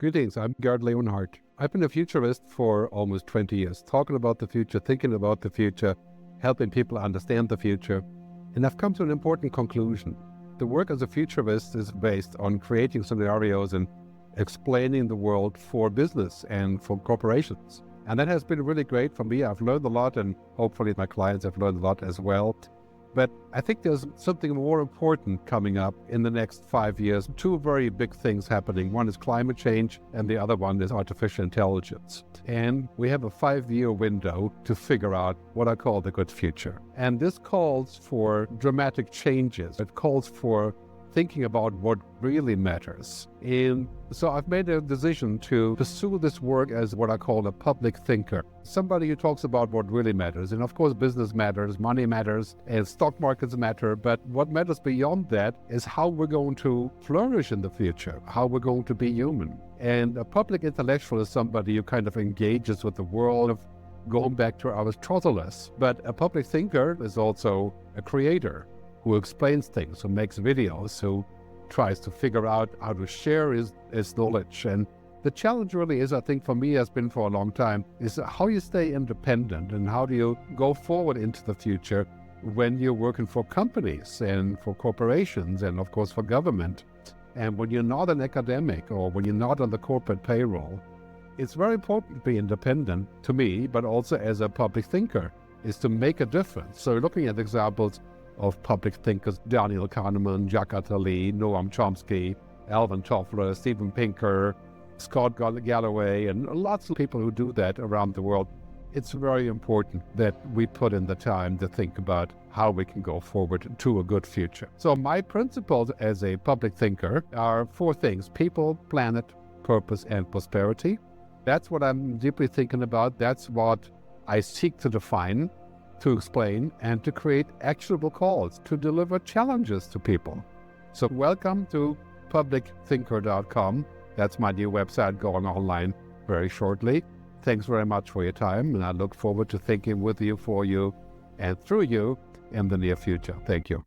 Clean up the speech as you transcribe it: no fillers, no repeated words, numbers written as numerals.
Greetings, I'm Gerd Leonhard. I've been a futurist for almost 20 years, talking about the future, thinking about the future, helping people understand the future. And I've come to an important conclusion. The work as a futurist is based on creating scenarios and explaining the world for business and for corporations. And that has been really great for me. I've learned a lot, and hopefully my clients have learned a lot as well. But I think there's something more important coming up in the next 5 years. Two very big things happening. One is climate change, and the other one is artificial intelligence. And we have a 5-year window to figure out what I call the good future. And this calls for dramatic changes. It calls for thinking about what really matters. And so I've made a decision to pursue this work as what I call a public thinker. Somebody who talks about what really matters. And of course, business matters, money matters, and stock markets matter. But what matters beyond that is how we're going to flourish in the future, how we're going to be human. And a public intellectual is somebody who kind of engages with the world of going back to Aristotle. But a public thinker is also a creator who explains things, who makes videos, who tries to figure out how to share his knowledge. And the challenge really is, I think for me has been for a long time, is how you stay independent and how do you go forward into the future when you're working for companies and for corporations and of course for government. And when you're not an academic or when you're not on the corporate payroll, it's very important to be independent to me, but also as a public thinker, is to make a difference. So looking at examples of public thinkers, Daniel Kahneman, Jacques Attali, Noam Chomsky, Alvin Toffler, Steven Pinker, Scott Galloway, and lots of people who do that around the world. It's very important that we put in the time to think about how we can go forward to a good future. So my principles as a public thinker are 4 things: people, planet, purpose, and prosperity. That's what I'm deeply thinking about. That's what I seek to define, to explain, and to create actionable calls, to deliver challenges to people. So welcome to publicthinker.com. That's my new website going online very shortly. Thanks very much for your time, and I look forward to thinking with you, for you, and through you in the near future. Thank you.